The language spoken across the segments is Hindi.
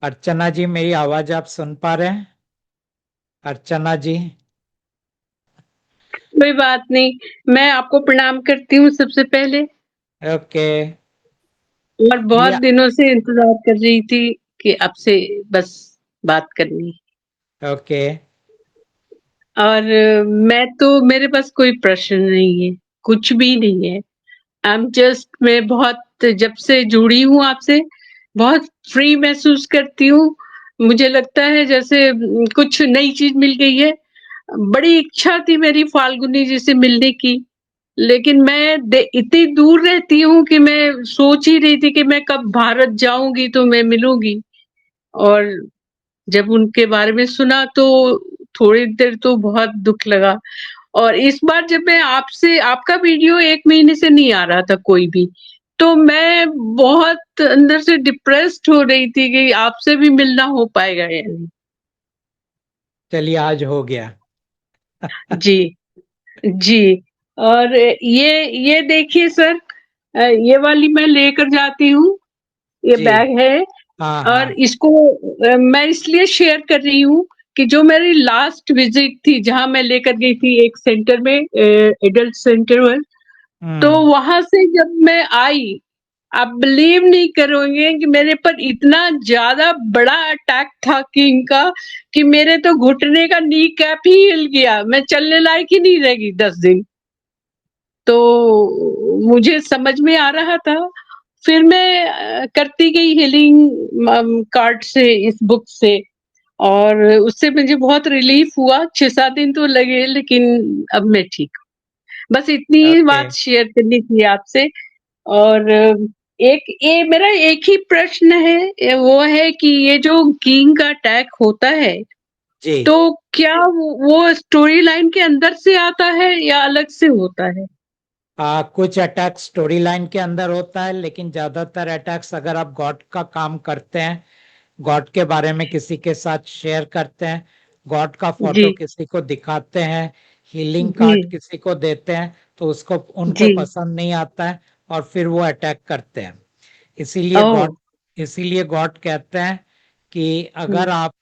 अर्चना जी, मेरी आवाज आप सुन पा रहे हैं? अर्चना जी। कोई बात नहीं। मैं आपको प्रणाम करती हूँ सबसे पहले। ओके। और बहुत ये दिनों से इंतजार कर रही थी कि आपसे बस बात करनी। ओके। और मैं तो मेरे पास कोई प्रश्न नहीं है, कुछ भी नहीं है। आई एम जस्ट, मैं बहुत जब से जुड़ी हूँ आपसे बहुत फ्री महसूस करती हूँ। मुझे लगता है जैसे कुछ नई चीज मिल गई है। बड़ी इच्छा थी मेरी फाल्गुनी जी से मिलने की, लेकिन मैं इतनी दूर रहती हूँ कि मैं सोच ही रही थी कि मैं कब भारत जाऊंगी तो मैं मिलूंगी। और जब उनके बारे में सुना तो थोड़ी देर तो बहुत दुख लगा। और इस बार जब मैं आपसे, आपका वीडियो 1 महीने से नहीं आ रहा था कोई भी, तो मैं बहुत अंदर से डिप्रेस्ड हो रही थी कि आपसे भी मिलना हो पाएगा या नहीं। चलिए, आज हो गया। जी। जी। और ये देखिए सर, ये वाली मैं लेकर जाती हूँ, ये जी। बैग है। हाँ और हाँ। इसको मैं इसलिए शेयर कर रही हूँ कि जो मेरी लास्ट विजिट थी जहां मैं लेकर गई थी एक सेंटर में, एडल्ट सेंटर में, तो हम्म। वहां से जब मैं आई, आप बिलीव नहीं करोगे कि मेरे पर इतना ज्यादा बड़ा अटैक था किंग का कि मेरे तो घुटने का नी कैप ही हिल गया, मैं चलने लायक ही नहीं रहेगी 10 दिन। तो मुझे समझ में आ रहा था। फिर मैं करती गई हीलिंग कार्ड से, इस बुक से। और उससे मुझे बहुत रिलीफ हुआ, 6-7 दिन तो लगे, लेकिन अब मैं ठीक हूँ। बस इतनी ओके। बात शेयर करनी थी आपसे। और एक ये मेरा एक ही प्रश्न है, वो है कि ये जो किंग का अटैक होता है, जी। तो क्या वो स्टोरी लाइन के अंदर से आता है या अलग से होता है? कुछ अटैक स्टोरी लाइन के अंदर होता है, लेकिन ज्यादातर अटैक्स अगर आप गॉड का काम करते हैं, गॉड के बारे में किसी के साथ शेयर करते हैं, गॉड का जी। फोटो किसी को दिखाते हैं, हीलिंग जी। कार्ड किसी को देते हैं, तो उसको उनको जी। पसंद नहीं आता है और फिर वो अटैक करते हैं। इसीलिए ओह। गॉड इसीलिए गॉड कहते हैं कि अगर हम्म। आप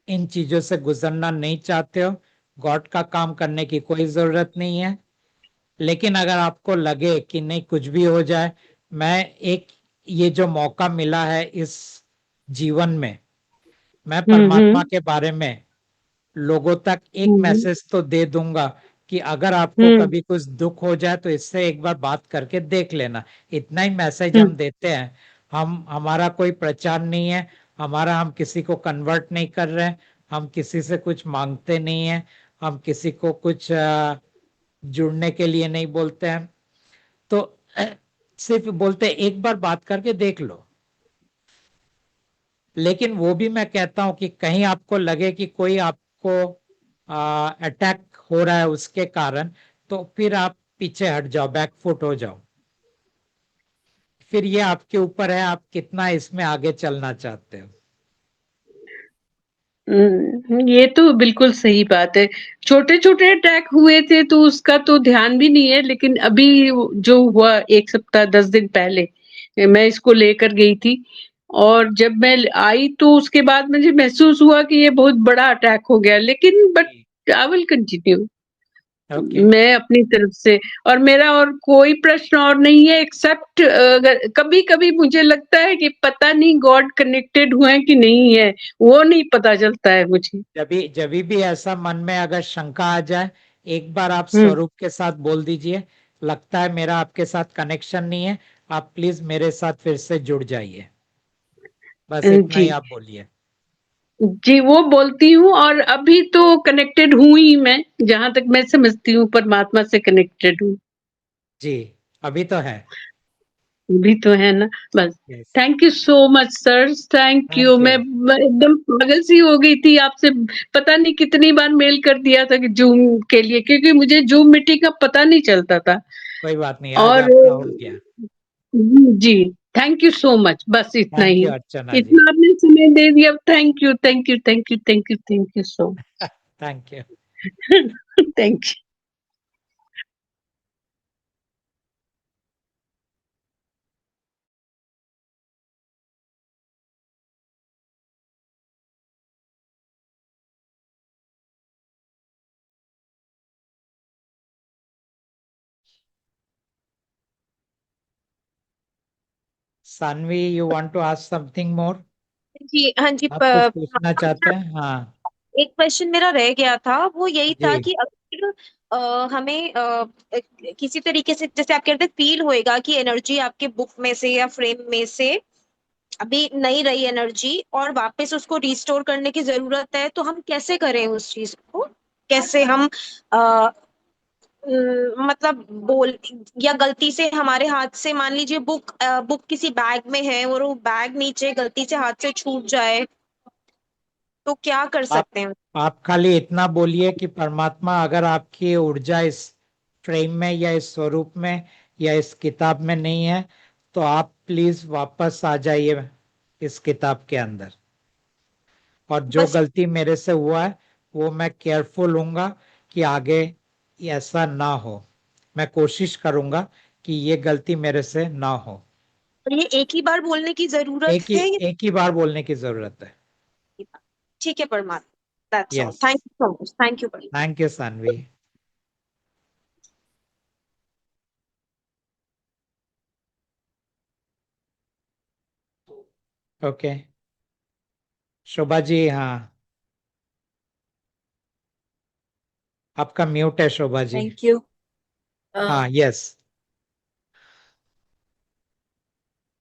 इन चीजों से गुजरना नहीं चाहते हो, गॉड का काम करने की कोई जरूरत नहीं है। लेकिन अगर आपको लगे कि नहीं, कुछ भी हो जाए, मैं एक ये जो मौका मिला है इस जीवन में, मैं परमात्मा हम्म। के बारे में लोगों तक एक हम्म। मैसेज तो दे दूंगा कि अगर आपको हम्म। कभी कुछ दुख हो जाए तो इससे एक बार बात करके देख लेना। इतना ही मैसेज हम्म। हम देते हैं। हमारा कोई प्रचार नहीं है, हम किसी को कन्वर्ट नहीं कर रहे हैं, हम किसी से कुछ मांगते नहीं है, हम किसी को कुछ जुड़ने के लिए नहीं बोलते हैं। तो सिर्फ बोलते हैं, एक बार बात करके देख लो। लेकिन वो भी मैं कहता हूं कि कहीं आपको लगे कि कोई आपको अटैक हो रहा है उसके कारण, तो फिर आप पीछे हट जाओ, बैकफुट हो जाओ। फिर ये आपके ऊपर है, आप कितना इसमें आगे चलना चाहते हो। ये तो बिल्कुल सही बात है। छोटे छोटे अटैक हुए थे तो उसका तो ध्यान भी नहीं है, लेकिन अभी जो हुआ 1 सप्ताह 10 दिन पहले, मैं इसको लेकर गई थी। और जब मैं आई तो उसके बाद मुझे महसूस हुआ कि ये बहुत बड़ा अटैक हो गया, लेकिन but I will continue, okay. मैं अपनी तरफ से। और मेरा और कोई प्रश्न और नहीं है, एक्सेप्ट अगर कभी कभी मुझे लगता है कि पता नहीं गॉड कनेक्टेड हुए हैं कि नहीं है, वो नहीं पता चलता है मुझे। जब भी ऐसा मन में अगर शंका आ जाए, एक बार आप हम्म। स्वरूप के साथ बोल दीजिए, लगता है मेरा आपके साथ कनेक्शन नहीं है, आप प्लीज मेरे साथ फिर से जुड़ जाइए। बस इतना जी। ही आप बोलिए। जी, वो बोलती हूँ। और अभी तो कनेक्टेड हूँ ही मैं, जहां तक मैं समझती हूँ परमात्मा से कनेक्टेड हूँ। जी। अभी तो है। भी तो है ना। बस। Yes. Thank you so much sir, thank you. Thank you. मैं एकदम पागल सी हो गई थी आपसे। पता नहीं कितनी बार मेल कर दिया था कि जूम के लिए, क्योंकि मुझे जूम मीटिंग का पता नहीं चलता था। कोई बात नहीं, आज और आपका हो गया। जी, थैंक यू सो मच, बस इतना थैंक ही। यू अर्चना जी। इतना आपने समय दे दिया, thank you, thank you, thank you, thank you, thank you so thank you. Much. Thank you. Sanvi, you want to ask something more? जी हाँ जी। आप कुछ पूछना चाहते हैं? हाँ एक क्वेश्चन मेरा रह गया था, वो यही था जी। कि अगर हमें किसी तरीके से, जैसे आप कहते हैं फील होएगा कि एनर्जी आपके बुक में से या फ्रेम में से अभी नहीं रही एनर्जी और वापस उसको रिस्टोर करने की जरूरत है, तो हम कैसे करें उस चीज को? कैसे हम आ, मतलब बोल, या गलती से हमारे हाथ से मान लीजिए बुक किसी बैग में है और वो बैग नीचे गलती से हाथ से छूट जाए, तो क्या कर आप सकते हैं? आप खाली इतना बोलिए कि परमात्मा, अगर आपकी ऊर्जा इस फ्रेम में या इस स्वरूप में या इस किताब में नहीं है, तो आप प्लीज वापस आ जाइए इस किताब के अंदर। और जो बस। गलती मेरे से हुआ है वो मैं केयरफुल हूंगा कि आगे ऐसा ना हो। मैं कोशिश करूंगा कि ये गलती मेरे से ना हो। और ये एक ही बार बोलने की जरूरत है या? एक ही बार बोलने की जरूरत है। ठीक है परमात्मा, that's all, yes. Thank you so much, thank you परमात्मा। Thank you Sanvi. Okay. Shobha ji, हाँ आपका म्यूट है शोभा जी। Thank you. हाँ यस।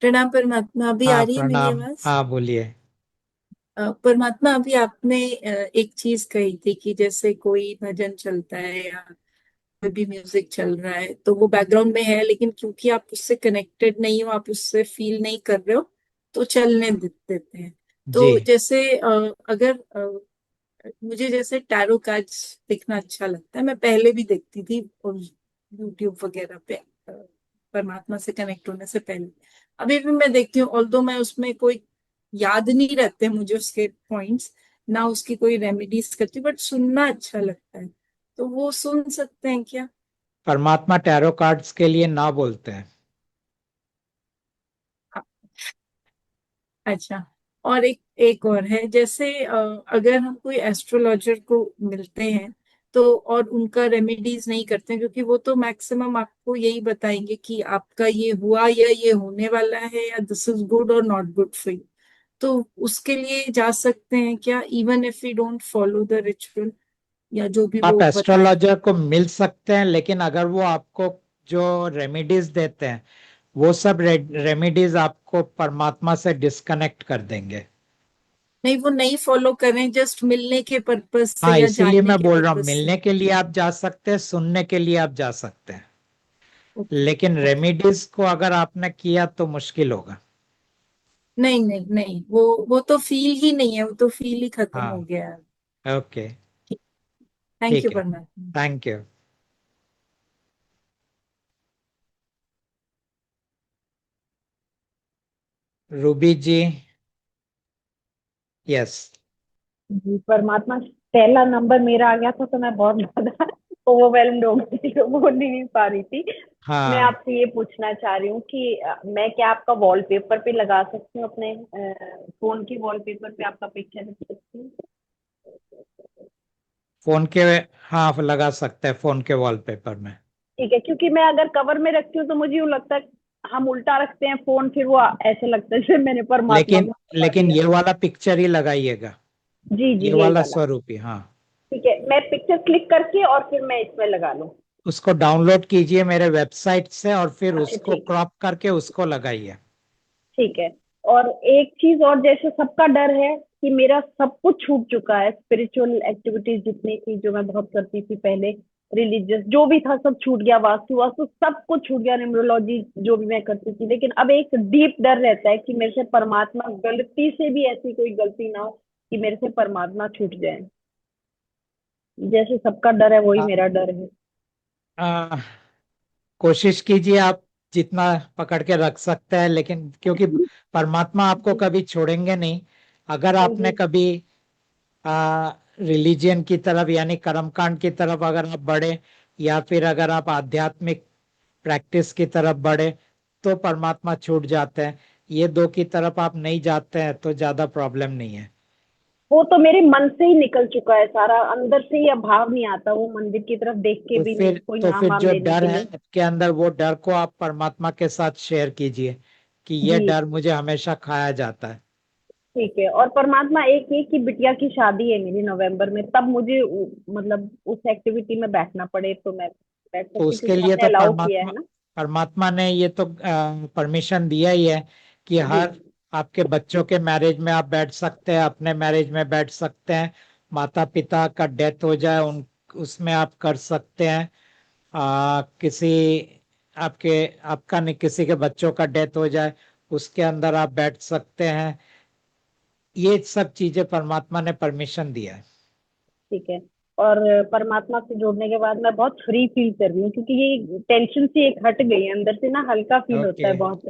प्रणाम परमात्मा, अभी आ हाँ रही है मेरी प्रणाम, आवाज? हाँ बोलिए। परमात्मा, अभी आपने एक चीज कही थी कि जैसे कोई भजन चलता है या कोई भी म्यूजिक चल रहा है तो वो बैकग्राउंड में है, लेकिन क्योंकि आप उससे कनेक्टेड नहीं हो, आप उससे फील नहीं कर रहे हो, तो चलने देते हैं। जी। तो जैसे अगर मुझे जैसे टैरो कार्ड्स देखना अच्छा लगता है, मैं पहले भी देखती थी और यूट्यूब वगैरह पे परमात्मा से कनेक्ट होने से पहले। अभी भी मैं देखती हूँ, ऑल्दो मैं उसमें कोई याद नहीं रहते मुझे उसके पॉइंट्स, ना उसकी कोई रेमेडीज करती, बट सुनना अच्छा लगता है। तो वो सुन सकते हैं क्या? परमात्मा टैरो कार्ड्स के लिए ना बोलते हैं। अच्छा। और एक एक और है, जैसे अगर हम कोई एस्ट्रोलॉजर को मिलते हैं तो और उनका रेमेडीज नहीं करते हैं, क्योंकि वो तो मैक्सिमम आपको यही बताएंगे कि आपका ये हुआ या ये होने वाला है, या दिस इज गुड और नॉट गुड फॉर यू। तो उसके लिए जा सकते हैं क्या, even if you don't follow the ritual या जो भी आप वो बताए? एस्ट्रोलॉजर को मिल सकते हैं, लेकिन अगर वो आपको जो रेमेडीज देते हैं वो सब रेमेडीज आपको परमात्मा से डिस्कनेक्ट कर देंगे। नहीं, वो नहीं फॉलो करें, जस्ट मिलने के पर्पज से हाँ या इसीलिए जानने मैं के बोल रहा हूँ, पर्पज से? मिलने के लिए आप जा सकते हैं, सुनने के लिए आप जा सकते हैं, ओके। लेकिन ओके। रेमेडीज को अगर आपने किया तो मुश्किल होगा। नहीं नहीं नहीं, वो तो फील ही नहीं है, वो तो फील ही खत्म हो हाँ। गया है। ओके। थैंक यू ठीक है। परमात्मा। Thank you. Ruby ji. Yes. जी परमात्मा, पहला नंबर मेरा आ गया था तो मैं बहुत ज्यादा ओवरवेल्म्ड हो गई थी, तो बोल नहीं पा रही थी। मैं हाँ आपसे ये पूछना चाह रही हूँ कि मैं क्या आपका वॉलपेपर पे लगा सकती हूँ, अपने फोन की वॉलपेपर पे आपका पिक्चर रख सकती हूँ? फोन के, हाँ लगा सकते हैं फोन के वॉलपेपर में। ठीक है, क्योंकि मैं अगर कवर में रखती हूँ तो मुझे यूँ लगता है हम उल्टा रखते हैं फोन, फिर वो ऐसे लगता है जैसे मैंने परमात्मा लेकिन को हटा लेकिन दिया। ये वाला पिक्चर ही लगाइएगा, जी जी, ये यही वाला वाला। स्वरूप ही। हाँ ठीक है, मैं पिक्चर क्लिक करके और फिर मैं इसमें लगा लूँ? उसको डाउनलोड कीजिए मेरे वेबसाइट से और फिर अच्छा उसको ठीक है। क्रॉप करके उसको लगाइए। ठीक है। और एक चीज और, जैसे सबका डर है कि मेरा सब कुछ छूट चुका है, स्पिरिचुअल एक्टिविटीज जितनी थी जो मैं बहुत करती थी पहले, रिलीजियस जो भी था सब छूट गया, वास्तु वास्तु सब कुछ छूट गया, न्यूमरोलॉजी जो भी मैं करती थी, लेकिन अब एक डीप डर रहता है कि मेरे से परमात्मा गलती से भी ऐसी कोई गलती ना हो कि मेरे से परमात्मा छूट जाए। जैसे सबका डर है वही आ, मेरा डर है। आ, कोशिश कीजिए आप जितना पकड़ के रख सकते हैं, लेकिन क्योंकि परमात्मा आपको कभी छोड़ेंगे नहीं। अगर आपने हम्म। कभी रिलीजियन की तरफ यानी कर्मकांड की तरफ अगर आप बढ़े, या फिर अगर आप आध्यात्मिक प्रैक्टिस की तरफ बढ़े, तो परमात्मा छूट जाते हैं। ये दो की तरफ आप नहीं जाते हैं तो ज्यादा प्रॉब्लम नहीं है। वो तो मेरे मन से ही निकल चुका है सारा, अंदर से ही अब भाव नहीं आता वो मंदिर की तरफ देख के भी नहीं, कोई तो नाम फिर वाम जो लेने डर के है लिए। आपके अंदर, वो डर को आप परमात्मा के साथ शेयर कीजिए कि ये जी डर मुझे हमेशा खाया जाता है। ठीक है। और परमात्मा, एक एक की बिटिया की शादी है मेरी नवंबर में, तब मुझे मतलब उस एक्टिविटी में बैठना पड़े तो मैं बैठ तो सकती हूँ, उसके क्योंकि लिए आपने तो अलाउ किया परमात्मा है ना। परमात्मा ने ये तो परमिशन दिया ही है कि जी हर आपके बच्चों के मैरिज में आप बैठ सकते हैं, अपने मैरिज में बैठ सकते हैं, माता पिता का डेथ हो जाए उन उसमें आप कर सकते हैं। किसी आपके आपका नहीं, किसी के बच्चों का डेथ हो जाए उसके अंदर आप बैठ सकते हैं। ये सब चीजें परमात्मा ने परमिशन दिया है। ठीक है। और परमात्मा से जुड़ने के बाद मैं बहुत फ्री फील कर रही हूँ, क्योंकि ये टेंशन सी एक हट गई है अंदर से ना, हल्का फील होता ओके। है बहुत।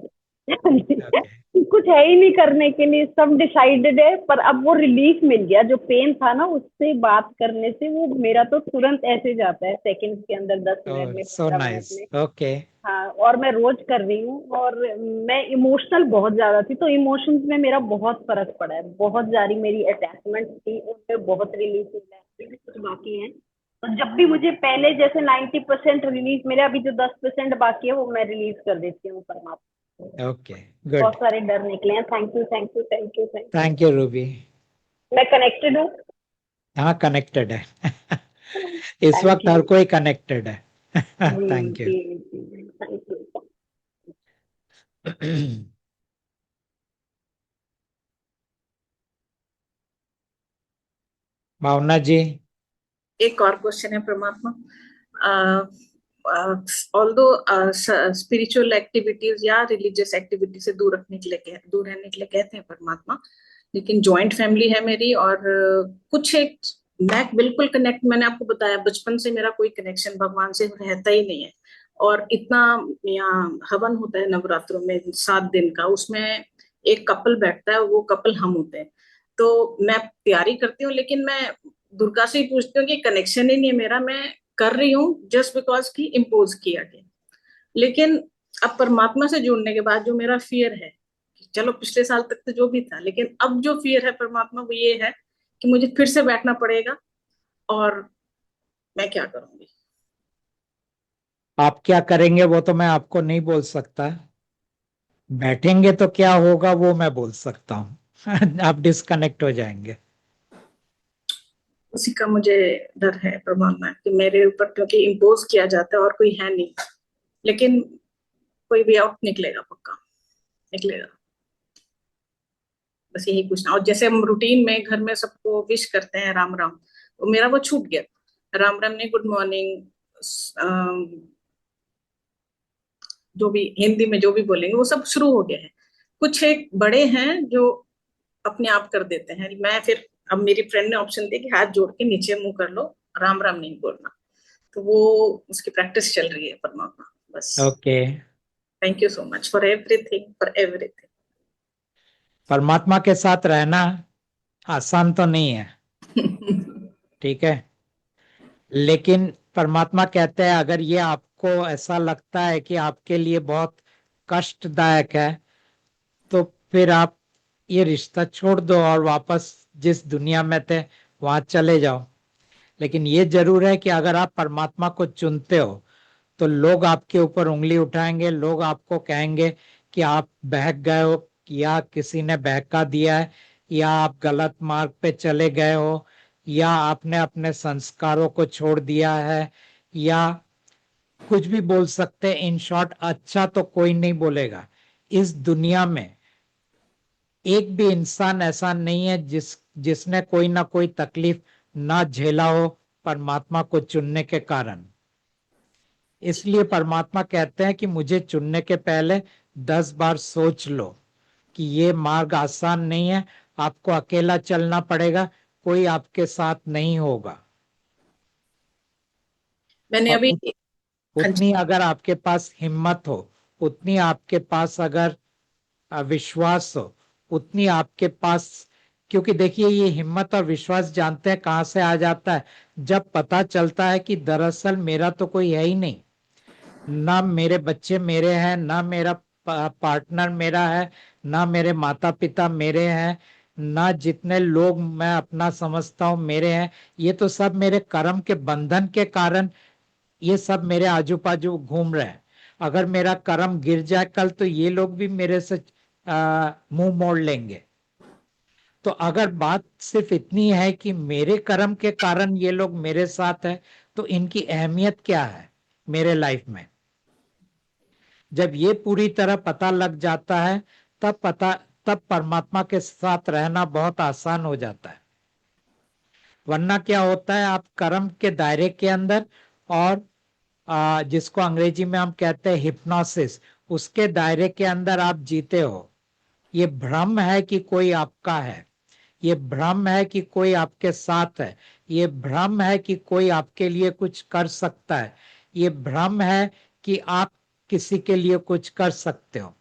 ओके। कुछ है ही नहीं करने के लिए, सब डिसाइडेड है। पर अब वो रिलीफ मिल गया, जो पेन था ना उससे बात करने से, वो मेरा तो तुरंत ऐसे जाता है, सेकंड्स के अंदर, 10 मिनट में, सो 15 मिनट नाइस। में। ओके। हाँ, और मैं रोज कर रही हूँ। और मैं इमोशनल बहुत ज्यादा थी, तो इमोशंस में मेरा बहुत फर्क पड़ा है। बहुत सारी मेरी अटैचमेंट थी, उनमें बहुत रिलीफ मिला है, अभी कुछ बाकी है। तो जब भी मुझे पहले जैसे 90% रिलीफ मिले, अभी जो 10% बाकी है वो मैं रिलीज कर देती हूँ परमात्मा। ओके। गुड। बहुत सारे डर निकले हैं। Thank you, thank you, thank you, thank you. Thank you Ruby. मैं कनेक्टेड हूँ। हाँ, कनेक्टेड है। इस थैंक वक्त हर यू। कोई कनेक्टेड है। जी थैंक यू। जी जी, थैंक यू। भावना जी। एक और क्वेश्चन है परमात्मा। ऑल्दो स्पिरिचुअल एक्टिविटीज या रिलीजियस एक्टिविटी से दूर रहने के लिए कहते हैं परमात्मा, लेकिन जॉइंट फैमिली है मेरी, और कुछ एक मैं बिल्कुल कनेक्ट, मैंने आपको बताया बचपन से मेरा कोई कनेक्शन भगवान से रहता ही नहीं है। और इतना यहाँ हवन होता है नवरात्रों में 7 दिन का, उसमें एक कपल बैठता है, वो कपल हम होते हैं। तो मैं तैयारी करती हूँ, लेकिन मैं दुर्गा से ही पूछती हूँ कि कनेक्शन ही नहीं है मेरा, मैं कर रही हूँ जस्ट बिकॉज की इम्पोज किया गया। लेकिन अब परमात्मा से जुड़ने के बाद जो मेरा फियर है, चलो पिछले साल तक तो जो भी था, लेकिन अब जो फियर है परमात्मा वो ये है कि मुझे फिर से बैठना पड़ेगा, और मैं क्या करूंगी। आप क्या करेंगे वो तो मैं आपको नहीं बोल सकता। बैठेंगे तो क्या होगा वो मैं बोल सकता हूँ। आप डिस्कनेक्ट हो जाएंगे। उसी का मुझे डर है परमात्मा कि मेरे ऊपर क्योंकि इम्पोज किया जाता है और कोई है नहीं, लेकिन कोई भी आउट निकलेगा, पक्का निकलेगा। बस यही पूछना। और जैसे हम रूटीन में घर में सबको विश करते हैं राम राम, तो मेरा वो छूट गया। राम राम नहीं, गुड मॉर्निंग, जो भी हिंदी में जो भी बोलेंगे वो सब शुरू हो गया है। कुछ एक बड़े हैं जो अपने आप कर देते हैं, मैं फिर अब मेरी फ्रेंड ने ऑप्शन दिया कि हाथ जोड़ के नीचे मुंह कर लो, राम राम नहीं बोलना। तो वो उसकी प्रैक्टिस चल रही है परमात्मा, बस। Okay. Thank you so much for everything, for everything. परमात्मा के साथ रहना आसान तो नहीं है, ठीक है। लेकिन परमात्मा कहते हैं अगर ये आपको ऐसा लगता है कि आपके लिए बहुत कष्टदायक है तो फिर आप ये रिश्ता छोड़ दो और वापस जिस दुनिया में थे वहां चले जाओ। लेकिन ये जरूर है कि अगर आप परमात्मा को चुनते हो तो लोग आपके ऊपर उंगली उठाएंगे, लोग आपको कहेंगे कि आप बहक गए हो, या किसी ने बहका दिया है, या आप गलत मार्ग पे चले गए हो, या आपने अपने संस्कारों को छोड़ दिया है, या कुछ भी बोल सकते हैं। इन शॉर्ट, अच्छा तो कोई नहीं बोलेगा। इस दुनिया में एक भी इंसान ऐसा नहीं है जिसने कोई ना कोई तकलीफ ना झेला हो परमात्मा को चुनने के कारण। इसलिए परमात्मा कहते हैं कि मुझे चुनने के पहले 10 बार सोच लो कि ये मार्ग आसान नहीं है, आपको अकेला चलना पड़ेगा, कोई आपके साथ नहीं होगा। मैंने और अभी, हाँ जी। उतनी अगर आपके पास हिम्मत हो, उतनी आपके पास अगर विश्वास हो, उतनी आपके पास, क्योंकि देखिए ये हिम्मत और विश्वास जानते हैं कहाँ से आ जाता है, जब पता चलता है कि दरअसल मेरा तो कोई है ही नहीं, ना मेरे बच्चे मेरे हैं, ना मेरा पार्टनर मेरा है, ना मेरे माता पिता मेरे हैं, ना जितने लोग मैं अपना समझता हूँ मेरे हैं। ये तो सब मेरे कर्म के बंधन के कारण ये सब मेरे आजू बाजू घूम रहे हैं। अगर मेरा कर्म गिर जाए कल तो ये लोग भी मेरे से मुंह मोड़ लेंगे। तो अगर बात सिर्फ इतनी है कि मेरे कर्म के कारण ये लोग मेरे साथ है, तो इनकी अहमियत क्या है मेरे लाइफ में? जब ये पूरी तरह पता लग जाता है, तब परमात्मा के साथ रहना बहुत आसान हो जाता है। वरना क्या होता है, आप कर्म के दायरे के अंदर और जिसको अंग्रेजी में हम कहते हैं हिप्नोसिस, उसके दायरे के अंदर आप जीते हो। ये भ्रम है कि कोई आपका है, ये भ्रम है कि कोई आपके साथ है, ये भ्रम है कि कोई आपके लिए कुछ कर सकता है, ये भ्रम है कि आप किसी के लिए कुछ कर सकते हो।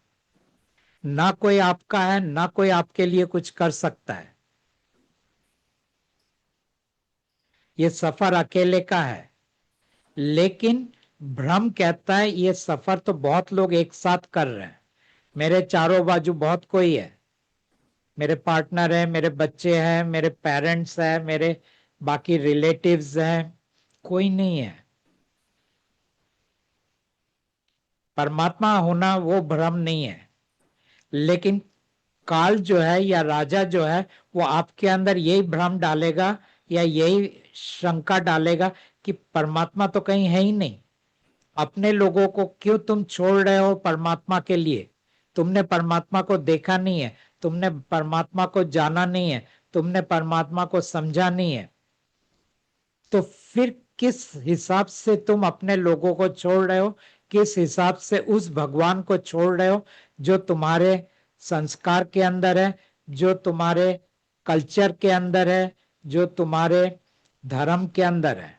ना कोई आपका है, ना कोई आपके लिए कुछ कर सकता है। ये सफर अकेले का है। लेकिन भ्रम कहता है ये सफर तो बहुत लोग एक साथ कर रहे हैं, मेरे चारों बाजू बहुत कोई है, मेरे पार्टनर है, मेरे बच्चे हैं, मेरे पेरेंट्स हैं, मेरे बाकी रिलेटिव्स हैं, कोई नहीं है। परमात्मा होना वो भ्रम नहीं है। लेकिन काल जो है या राजा जो है, वो आपके अंदर यही भ्रम डालेगा या यही शंका डालेगा कि परमात्मा तो कहीं है ही नहीं। अपने लोगों को क्यों तुम छोड़ रहे हो परमात्मा के लिए? तुमने परमात्मा को देखा नहीं है, तुमने परमात्मा को जाना नहीं है, तुमने परमात्मा को समझा नहीं है। तो फिर किस हिसाब से तुम अपने लोगों को छोड़ रहे हो? किस हिसाब से उस भगवान को छोड़ रहे हो जो तुम्हारे संस्कार के अंदर है, जो तुम्हारे कल्चर के अंदर है, जो तुम्हारे धर्म के अंदर है?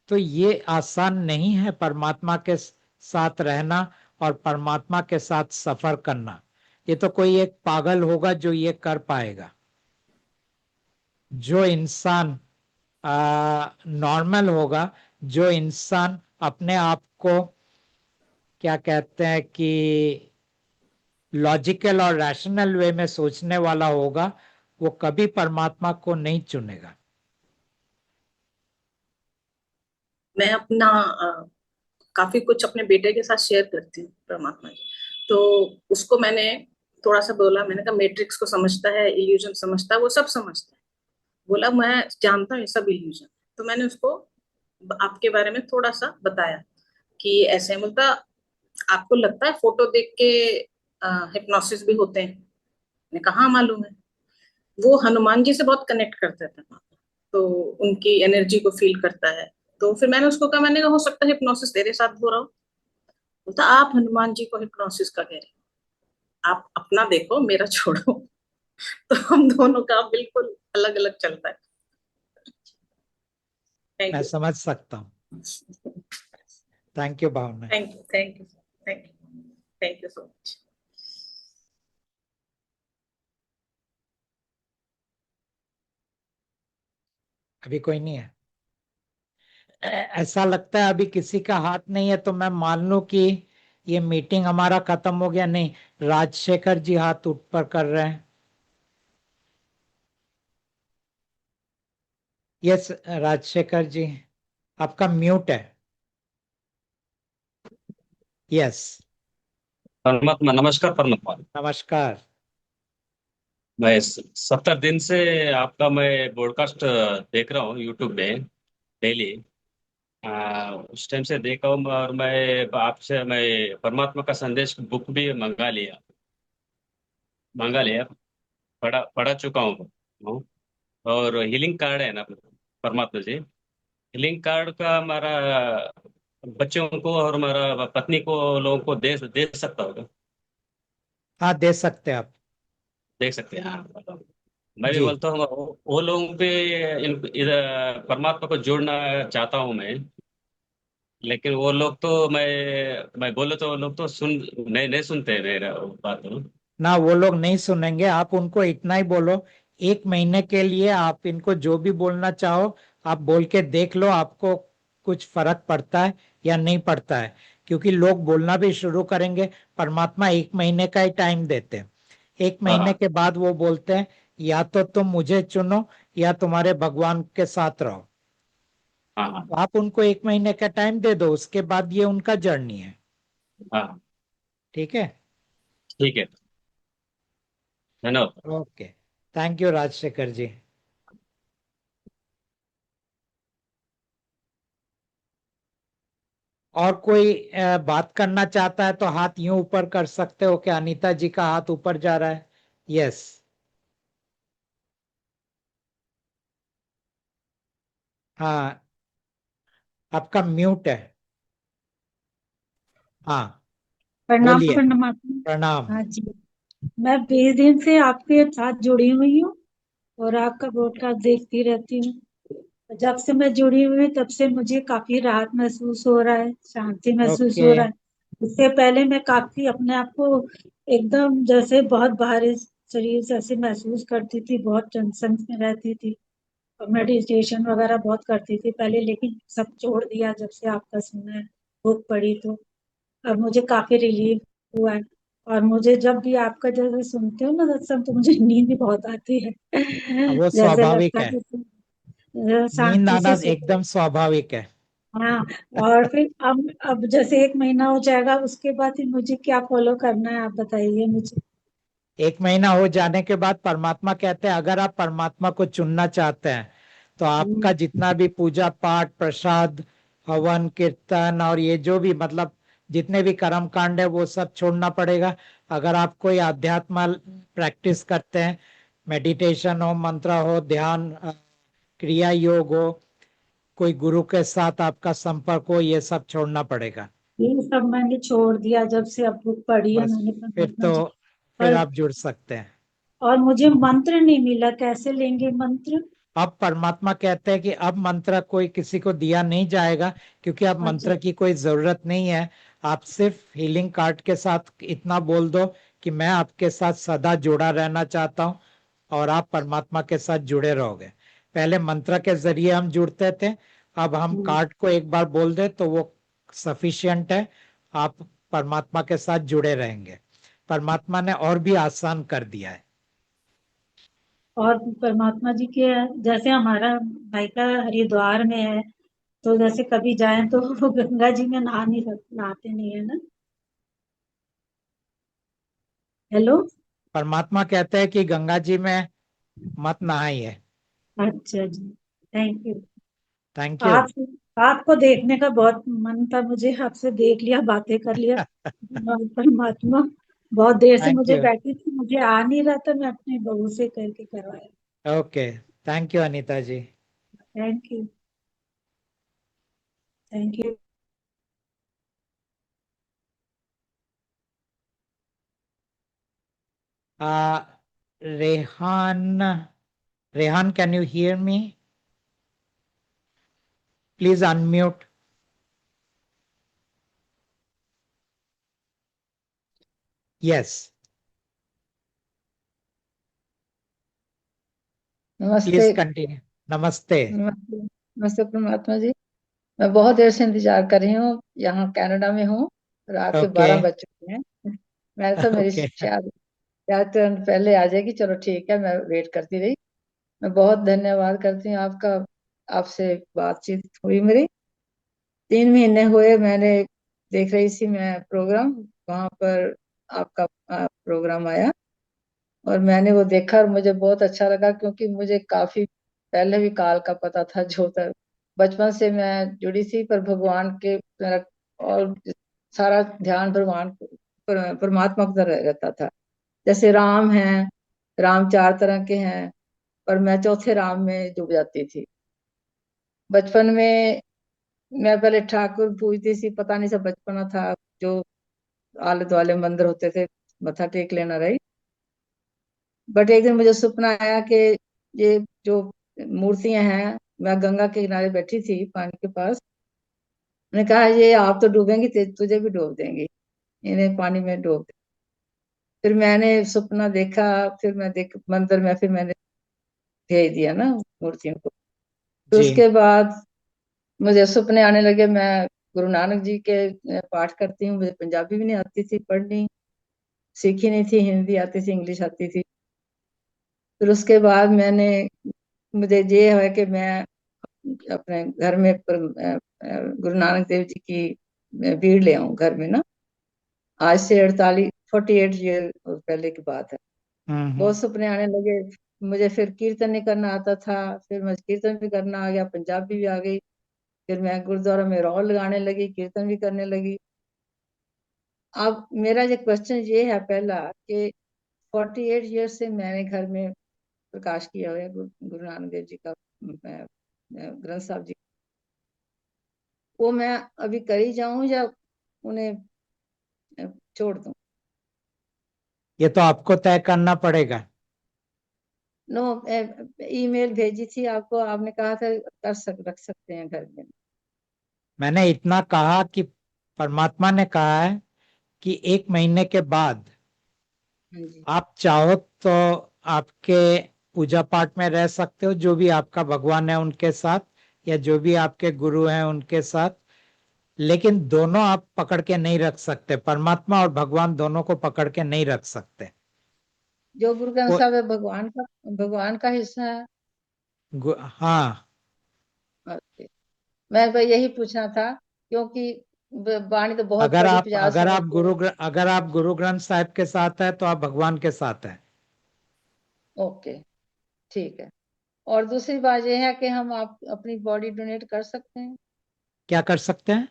तो ये आसान नहीं है परमात्मा के साथ रहना और परमात्मा के साथ सफर करना। ये तो कोई एक पागल होगा जो ये कर पाएगा। जो इंसान नॉर्मल होगा, जो इंसान अपने आप को क्या कहते हैं कि लॉजिकल और रैशनल वे में सोचने वाला होगा, वो कभी परमात्मा को नहीं चुनेगा। मैं अपना काफी कुछ अपने बेटे के साथ शेयर करती हूँ परमात्मा की। तो उसको मैंने थोड़ा सा बोला, मैंने कहा मैट्रिक्स को समझता है, इल्यूजन समझता है, वो सब समझता है। बोला मैं जानता हूँ ये सब इल्यूजन। तो मैंने उसको आपके बारे में थोड़ा सा बताया कि ऐसे बोलता, आपको लगता है फोटो देख के हिप्नोसिस भी होते हैं? मैंने कहा हाँ मालूम है। वो हनुमान जी से बहुत कनेक्ट करते थे, तो उनकी एनर्जी को फील करता है। तो फिर मैंने उसको कहा, मैंने कहा हो सकता है हिप्नोसिस तेरे साथ हो रहा हो। बोलता आप हनुमान जी को हिप्नोसिस का कह रहे हो, आप अपना देखो मेरा छोड़ो। तो हम दोनों का बिल्कुल अलग अलग चलता है। थैंक मैं यू। समझ सकता हूँ। Thank you Bhavna. Thank you, thank you, thank you, thank you so much. अभी कोई नहीं है? ऐसा लगता है अभी किसी का हाथ नहीं है, तो मैं मान लूं कि ये मीटिंग हमारा खत्म हो गया। नहीं, राजशेखर जी हाथ ऊपर कर रहे हैं। यस राजशेखर जी, आपका म्यूट है। यस। परमात्मा नमस्कार। परमात्मा नमस्कार। मैं 70 दिन से आपका मैं पॉडकास्ट देख रहा हूँ यूट्यूब पे डेली। उस टाइम से देखा हूँ, और मैं आपसे मैं परमात्मा का संदेश बुक भी मंगा लिया, पढ़ा पढ़ा चुका हूँ। और हीलिंग कार्ड है ना परमात्मा जी, हीलिंग कार्ड का हमारा बच्चों को और हमारा पत्नी को लोगों को दे दे सकता होगा? हाँ, दे सकते हैं आप। देख सकते हैं, हाँ। मैं भी जी। बोलता हूँ वो लोगों पे इधर परमात्मा को जोड़ना चाहता हूँ मैं। लेकिन वो लोग तो मैं बोले तो वो लोग तो नहीं सुनते मेरा बात। ना, वो लोग नहीं सुनेंगे। आप उनको इतना ही बोलो, 1 महीने के लिए आप इनको जो भी बोलना चाहो आप बोल के देख लो, आपको कुछ फर्क पड़ता है या नहीं पड़ता है। क्योंकि लोग बोलना भी शुरू करेंगे। परमात्मा 1 महीने का ही टाइम देते हैं। 1 महीने हाँ, के बाद वो बोलते हैं या तो तुम मुझे चुनो या तुम्हारे भगवान के साथ रहो। हाँ हाँ तो आप उनको 1 महीने का टाइम दे दो, उसके बाद ये उनका जर्नी है। हाँ। ठीक है। ठीक है, धन्यवाद। ओके। थैंक यू राजशेखर जी। और कोई बात करना चाहता है तो हाथ यूं ऊपर कर सकते हो। क्या अनीता जी का हाथ ऊपर जा रहा है? यस। हाँ, आपका म्यूट है। हाँ, प्रणाम बोलिए। प्रणाम आपने। प्रणाम। हाँ जी, मैं 20 दिन से आपके साथ जुड़ी हुई हूँ और आपका ब्रॉडकास्ट देखती रहती हूँ। जब से मैं जुड़ी हुई हूँ तब से मुझे काफी राहत महसूस हो रहा है, शांति महसूस ओके। हो रहा है। इससे पहले मैं काफी अपने आप को एकदम जैसे बहुत भारी शरीर जैसे महसूस करती थी, बहुत टेंशन में रहती थी और मेडिटेशन वगैरह बहुत करती थी पहले, लेकिन सब छोड़ दिया जब से आपका सुना है, बुक पढ़ी तो अब मुझे काफी रिलीफ हुआ है। और मुझे जब भी आपका जैसे सुनते हो ना सत्संग, तो मुझे नींद भी बहुत आती है। अब वो जैसे स्वाभाविक लगता है। है कि नींद शांति आना से सो। एकदम स्वाभाविक है। हाँ। और फिर अब जैसे 1 महीना हो जाएगा, उसके बाद फिर मुझे क्या फॉलो करना है, आप बताइए मुझे। 1 महीना हो जाने के बाद परमात्मा कहते हैं अगर आप परमात्मा को चुनना चाहते हैं तो आपका हम्म, जितना भी पूजा पाठ, प्रसाद, हवन, कीर्तन और ये जो भी मतलब जितने भी कर्म कांड है वो सब छोड़ना पड़ेगा। अगर आप कोई अध्यात्म प्रैक्टिस करते हैं, मेडिटेशन हो, मंत्र हो, ध्यान, क्रिया योग हो, कोई गुरु के साथ आपका संपर्क हो, ये सब छोड़ना पड़ेगा। ये सब मैंने छोड़ दिया जब से अब बुक पढ़ी है बस मैंने फिर परमात्मा तो जी। फिर पर आप जुड़ सकते हैं। और मुझे मंत्र नहीं मिला, कैसे लेंगे मंत्र? अब परमात्मा कहते हैं कि अब मंत्र कोई किसी को दिया नहीं जाएगा, क्योंकि अब अच्छा। मंत्र की कोई जरूरत नहीं है। आप सिर्फ हीलिंग कार्ड के साथ इतना बोल दो कि मैं आपके साथ सदा जुड़ा रहना चाहता हूँ, और आप परमात्मा के साथ जुड़े रहोगे। पहले मंत्र के जरिए हम जुड़ते थे, अब हम हम्म। कार्ड को एक बार बोल दे तो वो सफिशियंट है। आप परमात्मा के साथ जुड़े रहेंगे। परमात्मा ने और भी आसान कर दिया है। और परमात्मा जी के जैसे हमारा भाई का हरिद्वार में है, तो जैसे कभी जाएं तो वो गंगा जी में नहाते नहीं है ना? हेलो। परमात्मा कहते हैं कि गंगा जी में मत नहाइए। अच्छा जी, थैंक यू। Thank you. आप आपको देखने का बहुत मन था मुझे, आपसे देख लिया, बातें कर लिया। परमात्मा, बहुत देर से थैंक मुझे यू। बैठी थी, मुझे आ नहीं रहा था, मैं अपनी बहू से करके करवाया। Okay. Thank you Anita ji. Thank you. Thank you. Rehan, Rehan can you hear me? Please unmute. Yes. नमस्ते। Please continue. नमस्ते। नमस्ते। नमस्ते परमात्मा जी। मैं बहुत देर से इंतजार कर रही हूँ, यहाँ कनाडा में हूँ। रात के ओके। 12 बज चुके हैं। मैंने तो मेरी ओके। शायद शायद टर्न पहले आ जाएगी। चलो ठीक है, मैं वेट करती रही। मैं बहुत धन्यवाद करती हूँ आपका। आपसे बातचीत हुई मेरी। 3 महीने हुए मैंने देख रही थी मैं प्रोग्राम, वहां पर आपका प्रोग्राम आया और मैंने वो देखा और मुझे बहुत अच्छा लगा, क्योंकि मुझे काफी पहले भी काल का पता था जो था। बचपन से मैं जुड़ी थी, पर भगवान के मेरा और सारा ध्यान भगवान परमात्मा की तरह रहता था। जैसे राम है, राम 4 तरह के हैं, पर मैं चौथे राम में डूब जाती थी। बचपन में मैं पहले ठाकुर पूजती थी, पता नहीं सब बचपना था। जो आले दुआले मंदिर होते थे, मत्था टेक लेना रही। बट एक दिन मुझे सपना आया कि ये जो मूर्तियां हैं, मैं गंगा के किनारे बैठी थी पानी के पास। मैंने कहा ये आप तो डूबेंगी, तुझे भी डूब देंगी, इन्हें पानी में डूब दे। फिर मैंने सपना देखा, फिर मैं देख मंदिर में, फिर मैंने भेज दिया ना मूर्तियों को। फिर जी। उसके बाद मुझे सपने आने लगे। मैं गुरु नानक जी के पाठ करती हूँ। मुझे पंजाबी भी नहीं आती थी पढ़नी, सीखी नहीं थी। हिंदी आती थी, इंग्लिश आती थी। फिर उसके बाद मुझे ये है कि मैं अपने घर में गुरु नानक देव जी की भीड़ ले आऊं घर में ना। आज से 48 ईयर पहले की बात है। बहुत सपने आने लगे। मुझे फिर कीर्तन नहीं करना आता था, फिर मुझे कीर्तन भी करना आ गया, पंजाबी भी आ गई। फिर मैं गुरुद्वारा में रौल लगाने लगी, कीर्तन भी करने लगी। अब मेरा जो क्वेश्चन ये है पहला कि 48 ईयर से मैंने घर में प्रकाश किया हुआ है गुरु नानक देव जी का ग्रंथ साहब जी। वो मैं अभी करी जाऊं या उन्हें छोड़ दूं? ये तो आपको तय करना पड़ेगा। नो, ईमेल भेजी थी आपको, आपने कहा था रख सकते हैं घर में। मैंने इतना कहा कि परमात्मा ने कहा है कि 1 महीने के बाद हाँ जी। आप चाहो तो आपके पूजा पाठ में रह सकते हो, जो भी आपका भगवान है उनके साथ, या जो भी आपके गुरु हैं उनके साथ, लेकिन दोनों आप पकड़ के नहीं रख सकते। परमात्मा और भगवान दोनों को पकड़ के नहीं रख सकते। जो गुरु ग्रंथ वो साहब है भगवान का हिस्सा है। हाँ, ओके। मैं भाई यही पूछना था, क्योंकि वाणी तो बहुत अगर बड़ी, आप 50 साल से। अगर आप गुरु ग्रंथ साहिब के साथ है तो आप भगवान के साथ है। ओके, ठीक है। और दूसरी बात यह है कि हम आप अपनी बॉडी डोनेट कर सकते हैं। क्या कर सकते हैं?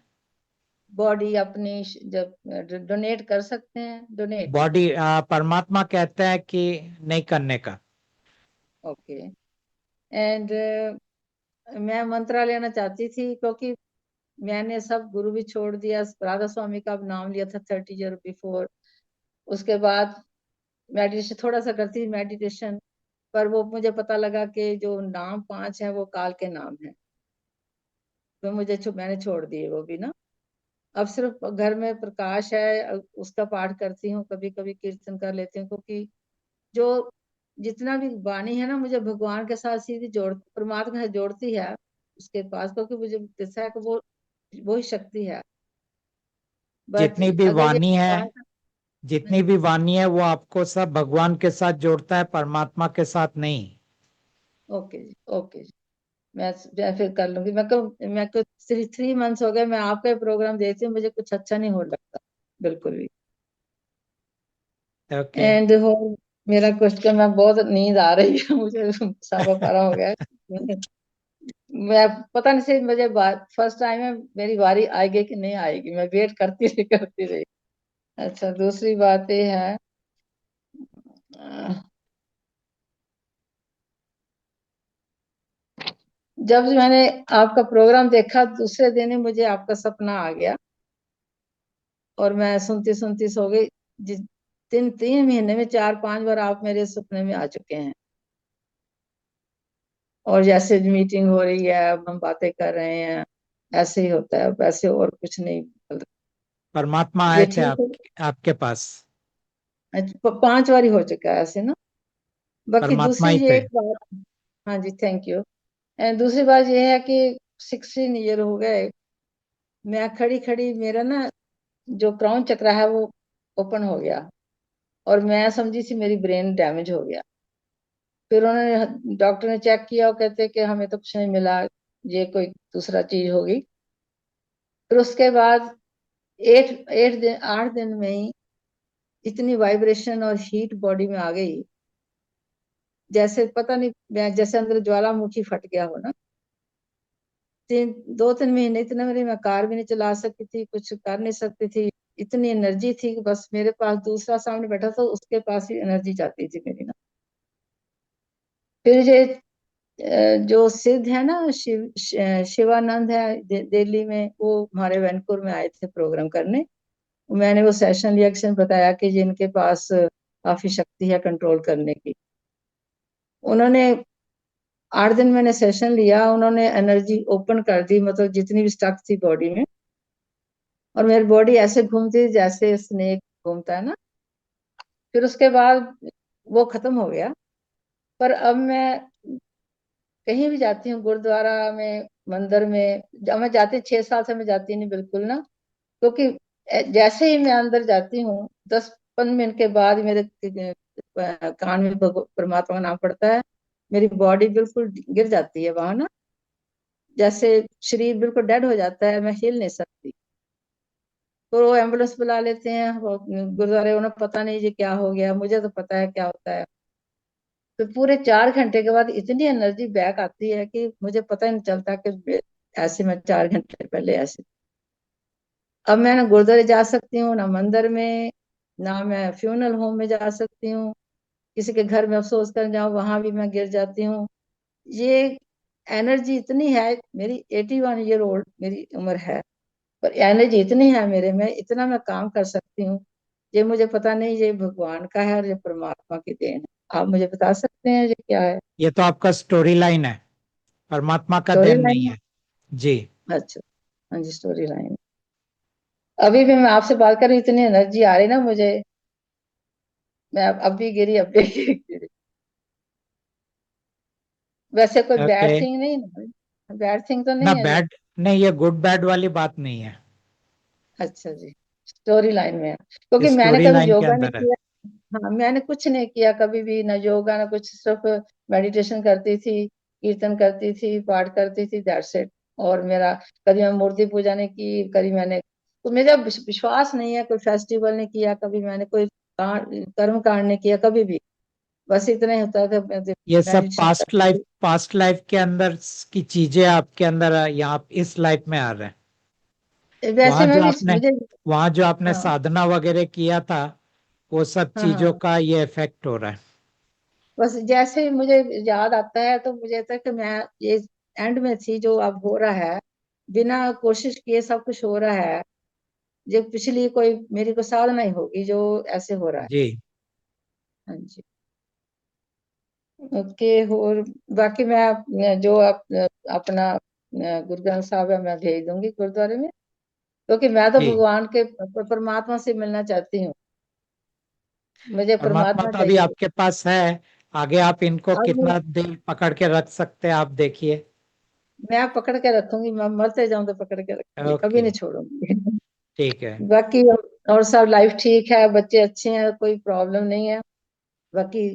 बॉडी अपनी जब डोनेट कर सकते हैं, डोनेट। बॉडी परमात्मा कहते हैं कि नहीं करने का। ओके। एंड मैं मंत्रा लेना चाहती थी, क्योंकि मैंने सब गुरु भी छोड़ दिया। राधा स्वामी का नाम लिया था 30 ईयर बिफोर। उसके बाद मेडिटेशन थोड़ा सा करती थी मेडिटेशन, पर वो मुझे पता लगा कि जो नाम 5 है वो काल के नाम है, तो मैंने छोड़ दिए वो भी ना। अब सिर्फ घर में प्रकाश है, उसका पाठ करती हूँ, कभी कभी कीर्तन कर लेती हूँ, क्योंकि जो जितना भी वाणी है ना, मुझे भगवान के साथ सीधी परमात्मा से जोड़ती है उसके पास, क्योंकि मुझे जैसा है कि वो ही शक्ति है। बट जितनी भी अगर ये वाणी है प्रकाश। हाँ जितनी जी। भी वाणी है वो आपको सब भगवान के साथ जोड़ता है, परमात्मा के साथ नहीं। ओके जी, ओके जी। मैं फिर कर लूंगी। मैं को 3 मंथ्स हो गए मैं आपका ही प्रोग्राम देखती हूँ, मुझे कुछ अच्छा नहीं हो लगता बिल्कुल भी। ओके। एंड हो मेरा क्वेश्चन, मैं बहुत नींद आ रही है मुझे, 12:15 हो गया है। मैं पता नहीं से मुझे बात फर्स्ट टाइम है, मेरी बारी आएगी कि नहीं आएगी, मैं वेट करती रही। अच्छा, दूसरी बात ये है, अ, जब मैंने आपका प्रोग्राम देखा, दूसरे दिन ही मुझे आपका सपना आ गया, और मैं सुनती सुनती सो गई। 3 3 महीने में 4 5 बार आप मेरे सपने में आ चुके हैं। और जैसे मीटिंग हो रही है, अब हम बातें कर रहे हैं, ऐसे ही होता है, वैसे और कुछ नहीं। परमात्मा ये आए थे ठीक है। आपके पास। अच्छा, 5 बार ही हो चुका है ऐसे ना। बाकी परमात्मा दूसरी ही ये थे। एक बात। हाँ जी, थैंक यू। एंड दूसरी बात ये है कि 16 ईयर हो गए, मैं खड़ी खड़ी मेरा ना जो क्राउन चक्र है वो ओपन हो गया, और मैं समझी थी मेरी ब्रेन डैमेज हो गया। फिर उन्होंने डॉक्टर ने चेक किया, और कहते कि हमें तो कुछ नहीं मिला, ये कोई दूसरा चीज होगी। फिर उसके बाद 8 दिन में ही इतनी वाइब्रेशन और हीट बॉडी में आ गई, जैसे पता नहीं, मैं जैसे अंदर ज्वालामुखी फट गया हो ना। 2 3 महीने इतने मेरे, मैं कार भी नहीं चला सकती थी, कुछ कर नहीं सकती थी। इतनी एनर्जी थी कि बस मेरे पास दूसरा सामने बैठा था, उसके पास ही एनर्जी जाती थी मेरी ना। फिर ये जो सिद्ध है ना, शिवानंद है, दिल्ली में, वो हमारे वैनकुवर में आए थे प्रोग्राम करने। मैंने वो सेशन लिया, किसी ने बताया कि जिनके पास काफी शक्ति है कंट्रोल करने की। उन्होंने 8 दिन मैंने सेशन लिया, उन्होंने एनर्जी ओपन कर दी, मतलब जितनी भी स्टक थी बॉडी में, और मेरी बॉडी ऐसे घूमती जैसे स्नेक घूमता है ना। फिर उसके बाद वो खत्म हो गया। पर अब मैं कहीं भी जाती हूँ, गुरुद्वारा में, मंदिर में, जब मैं जाती 6 साल से मैं जाती नहीं बिल्कुल ना, क्योंकि जैसे ही मैं अंदर जाती हूँ 10 15 मिनट के बाद मेरे कान में परमात्मा का नाम पड़ता है, मेरी बॉडी बिल्कुल गिर जाती है वहां ना। जैसे शरीर बिल्कुल डेड हो जाता है, मैं हिल नहीं सकती। तो वो एम्बुलेंस बुला लेते हैं, वो गुरुद्वारे, उन्हें पता नहीं जी क्या हो गया, मुझे तो पता है क्या होता है। तो पूरे 4 घंटे के बाद इतनी एनर्जी बैक आती है कि मुझे पता ही नहीं चलता कि ऐसे मैं 4 घंटे पहले ऐसे। अब मैं ना गुरुद्वारे जा सकती हूँ, ना मंदिर में, ना मैं फ्यूनरल होम में जा सकती हूँ। किसी के घर में अफसोस कर जाऊं, वहां भी मैं गिर जाती हूँ। ये एनर्जी इतनी है, मेरी 81 ईयर ओल्ड मेरी उम्र है, पर एनर्जी इतनी है मेरे में, इतना मैं काम कर सकती हूँ। ये मुझे पता नहीं, ये भगवान का है और ये परमात्मा की देन है। आप मुझे बता सकते हैं ये क्या है? ये तो आपका स्टोरी लाइन है, परमात्मा का स्टोरी देन नहीं लाइन? है। जी। अच्छा। हाँ जी, स्टोरी लाइन। अभी भी मैं आपसे बात कर रही, इतनी एनर्जी आ रही ना मुझे, मैं अब भी गिरी, अब भी गिरी। वैसे कोई ओके। बैड थिंग नहीं ना? बैड थिंग तो ना नहीं है जो? बैड, नहीं ये गुड बैड वाली बात नहीं है, अच्छा जी, स्टोरी लाइन में है। क्योंकि मैंने स्टोरी कभी लाइन के योगा नहीं अंदर है। किया। हाँ, मैंने कुछ नहीं किया कभी भी, ना योगा ना कुछ, सिर्फ मेडिटेशन करती थी, कीर्तन करती थी, पाठ करती थी, दैट्स इट। और मेरा कभी मैं मूर्ति पूजा नहीं की, कभी मैंने, तो मेरा विश्वास नहीं है, कोई फेस्टिवल नहीं किया कभी मैंने, कोई कर्म कांड नहीं किया कभी भी। बस इतना ही होता था, ये सब मेडिटेशन करती थी। पास्ट लाइफ के अंदर की चीजें आपके अंदर यहाँ इस लाइफ में आ रहे हैं। वैसे वहां मैं जो भी आपने मुझे, वहां जो आपने हाँ साधना वगैरह किया था, वो सब हाँ चीजों हाँ, का ये इफेक्ट हो रहा है। बस जैसे ही मुझे याद आता है तो मुझे लगता है कि मैं ये एंड में थी, जो अब हो रहा है बिना कोशिश किए सब कुछ हो रहा है। जो पिछली कोई मेरी को साधना ही होगी जो ऐसे हो रहा है। जी। हाँ जी। ओके। और बाकी मैं जो आप अपना गुरु ग्रंथ साहब है, मैं भेज दूंगी गुरुद्वारे में, क्योंकि मैं तो जी। भगवान के परमात्मा से मिलना चाहती हूँ। मुझे परमात्मा परमात्मा तो अभी चाहिए। आपके पास है, आगे आप इनको अब कितना देर पकड़ के रख सकते हैं आप देखिए। मैं पकड़ के रखूंगी, मैं मरते जाऊं तो पकड़ के रखूंगी, कभी ओके। नहीं छोड़ूंगी। ठीक है। बाकी और सब लाइफ ठीक है, बच्चे अच्छे हैं, कोई प्रॉब्लम नहीं है। बाकी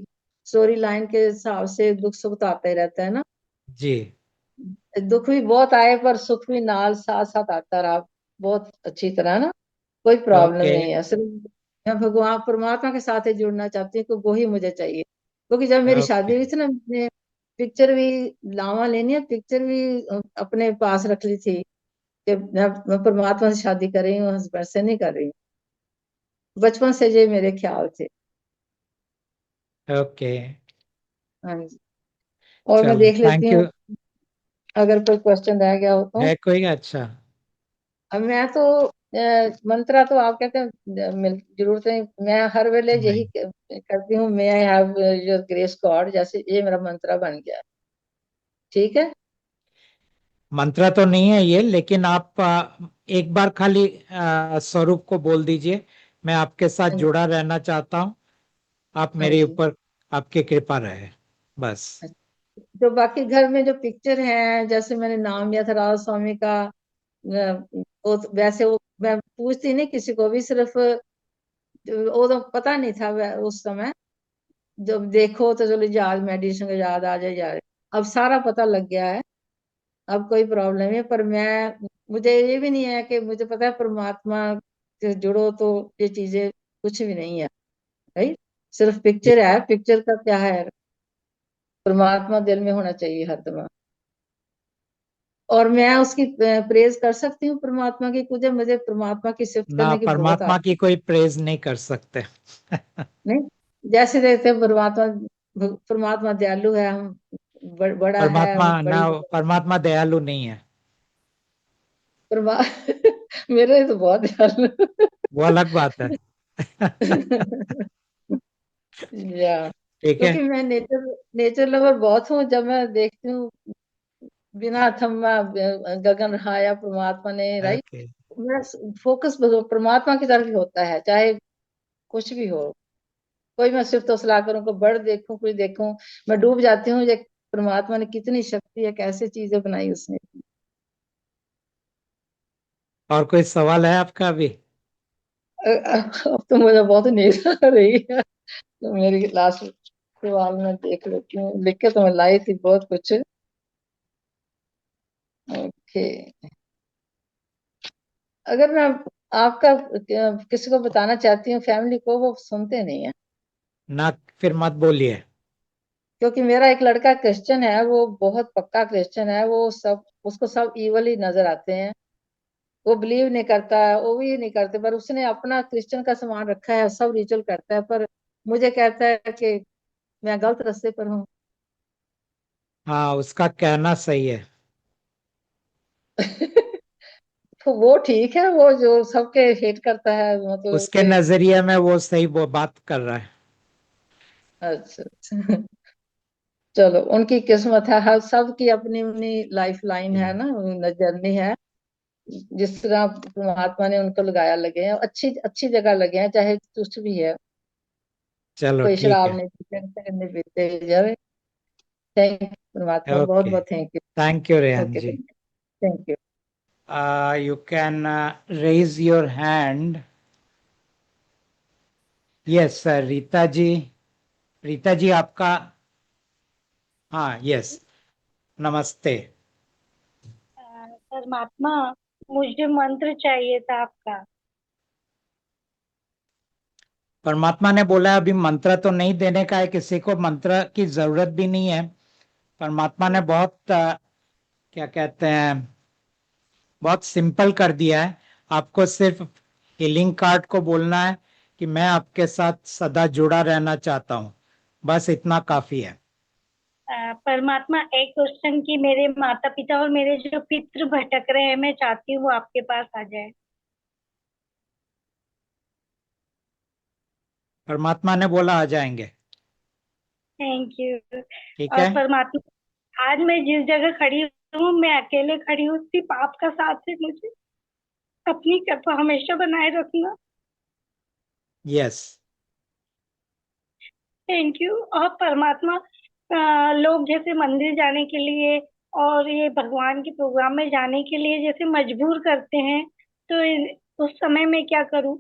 स्टोरी लाइन के हिसाब से दुख सुख तो आता ही रहता है ना। जी। दुख भी बहुत आए पर सुख भी नाल साथ साथ आता रहा, बहुत अच्छी तरह ना। कोई प्रॉब्लम ओके। नहीं है, सिर्फ मैं भगवान परमात्मा के साथ ही जुड़ना चाहती हूँ, कि वो ही मुझे चाहिए। क्योंकि जब मेरी शादी ओके। हुई थी ना, मैंने पिक्चर भी, लावा लेनी है पिक्चर भी अपने पास रख ली थी, कि मैं परमात्मा से शादी कर रही हूँ, हस्बैंड से नहीं कर रही हूँ। बचपन से ये मेरे ख्याल थे। ओके। हाँ जी। और मैं चलो देख लेती थैंक यू। हूँ अगर कोई क्वेश्चन रह गया हो तो। है कोई? अच्छा। अब मैं तो मंत्रा तो आप कहते हैं जरूरत नहीं, मैं हर वेले यही नहीं, करती हूँ, मैं I have your grace God, जैसे ये मेरा मंत्रा बन गया। ठीक है। मंत्र तो नहीं है ये, लेकिन आप एक बार खाली स्वरूप को बोल दीजिए, मैं आपके साथ हाँ जी। जुड़ा रहना चाहता हूँ, आप हाँ मेरे जी। ऊपर, आपकी कृपा रहे बस। जो बाकी घर में जो पिक्चर है, जैसे मैंने नाम लिया था राधा स्वामी का, वो वैसे वो मैं पूछती नहीं किसी को भी, सिर्फ वो तो पता नहीं था उस समय। जब देखो तो चलो याद, मेडिटेशन का याद आ जाए यार। अब सारा पता लग गया है, अब कोई प्रॉब्लम नहीं है। पर मैं, मुझे ये भी नहीं है कि मुझे पता है परमात्मा से जुड़ो तो ये चीजें कुछ भी नहीं है, राइट। सिर्फ जी। पिक्चर है, पिक्चर का क्या है, परमात्मा दिल में होना चाहिए हर दम। और मैं उसकी प्रेज कर सकती हूँ परमात्मा की, मुझे परमात्मा की सिफत ना, करने की बहुत परमात्मा आती की कोई प्रेज नहीं कर सकते। है। नहीं, जैसे देखते हैं परमात्मा, परमात्मा दयालु है, हम बड़ा है, परमात्मा हम ना, बड़ी, परमात्मा दयालु नहीं है, परमा मेरे तो बहुत दयालु। वो अलग बात है। या ठीक है। क्योंकि मैं नेचर नेचर लवर बहुत हूँ, जब मैं देखती हूँ बिना थमा गगन रहाया परमात्मा ने, राइट। ओके। मेरा फोकस परमात्मा की तरफ ही होता है, चाहे कुछ भी हो। कोई मैं सिर्फ तौसला करूँ, को बर्ड देखूं, कुछ देखूं, मैं डूब जाती हूँ। ये परमात्मा ने कितनी शक्ति है, कैसे चीजें बनाई उसने। और कोई सवाल है आपका अभी? अब तो मुझे बहुत नींद आ रही है, तो मेरी लास्ट सवाल मैं देख लेती हूँ, लिख के तो मैं लाई थी बहुत कुछ। ओके। अगर मैं आपका किसी को बताना चाहती हूँ फैमिली को, वो सुनते नहीं है। ना, फिर मत बोलिए। क्योंकि मेरा एक लड़का क्रिश्चियन है, वो बहुत पक्का क्रिश्चियन है, वो सब उसको सब इवल ही नजर आते हैं। वो बिलीव नहीं करता है, वो भी नहीं करते, पर उसने अपना क्रिश्चियन का सामान रखा है, सब रिचुअल करता है, पर मुझे कहता है कि मैं गलत रास्ते पर हूँ। हाँ, उसका कहना सही है। तो वो ठीक है, वो जो सबके हेट करता है, मतलब उसके कि नजरिए में वो सही वो बात कर रहा है। अच्छा अच्छा। चलो, उनकी किस्मत है, हर सबकी अपनी अपनी लाइफ लाइन है ना, जर्नी है। जिस तरह परमात्मा ने उनको लगाया, लगे हैं अच्छी अच्छी जगह लगे हैं, चाहे कुछ भी है। चलो कोई ठीक शराब है। नहीं पीते, नहीं पीते जावे। थैंक यू परमात्मा, बहुत ओके, बहुत thank thank you you. Rehan okay, जी। Thank you. You can raise your hand. Yes sir, Rita ji. Rita ji आपका, हाँ यस, नमस्ते। परमात्मा, मुझे मंत्र चाहिए था आपका। परमात्मा ने बोला अभी मंत्र तो नहीं देने का है, किसी को मंत्र की जरूरत भी नहीं है। परमात्मा ने बहुत क्या कहते हैं, बहुत सिंपल कर दिया है। आपको सिर्फ हीलिंग कार्ड को बोलना है कि मैं आपके साथ सदा जुड़ा रहना चाहता हूँ, बस इतना काफी है। परमात्मा, एक क्वेश्चन की मेरे माता पिता और मेरे जो पितृ भटक रहे हैं, मैं चाहती हूँ वो आपके पास आ जाए। परमात्मा ने बोला आ जाएंगे। Thank you. ठीक और है। परमात्मा, आज मैं जिस जगह खड़ी हूँ, मैं अकेले खड़ी हूँ, सिर्फ आपका साथ है, मुझे अपनी कृपा हमेशा बनाए रखना। यस। Thank you. और परमात्मा, लोग जैसे मंदिर जाने के लिए और ये भगवान के प्रोग्राम में जाने के लिए जैसे मजबूर करते हैं, तो उस समय में क्या करूँ?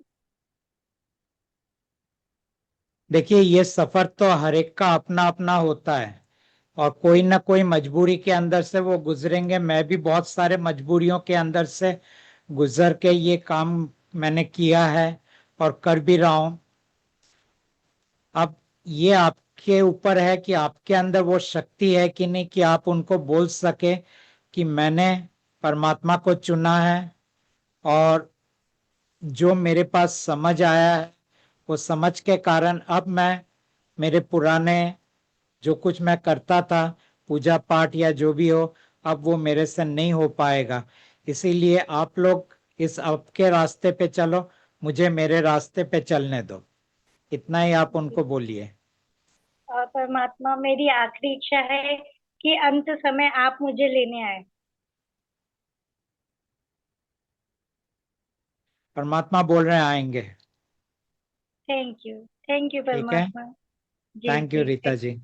देखिए, ये सफर तो हर एक का अपना अपना होता है, और कोई ना कोई मजबूरी के अंदर से वो गुजरेंगे। मैं भी बहुत सारे मजबूरियों के अंदर से गुजर के ये काम मैंने किया है और कर भी रहा हूं। अब ये आपके ऊपर है कि आपके अंदर वो शक्ति है कि नहीं, कि आप उनको बोल सके कि मैंने परमात्मा को चुना है, और जो मेरे पास समझ आया है, वो समझ के कारण अब मैं मेरे पुराने जो कुछ मैं करता था, पूजा पाठ या जो भी हो, अब वो मेरे से नहीं हो पाएगा। इसीलिए आप लोग इस आपके रास्ते पे चलो, मुझे मेरे रास्ते पे चलने दो, इतना ही आप उनको बोलिए। और परमात्मा, मेरी आखिरी इच्छा है कि अंत समय आप मुझे लेने आए। परमात्मा बोल रहे हैं आएंगे। Thank you. थैंक यू ठीक है। परमात्मा। जी थैंक यू जी। रीता जी।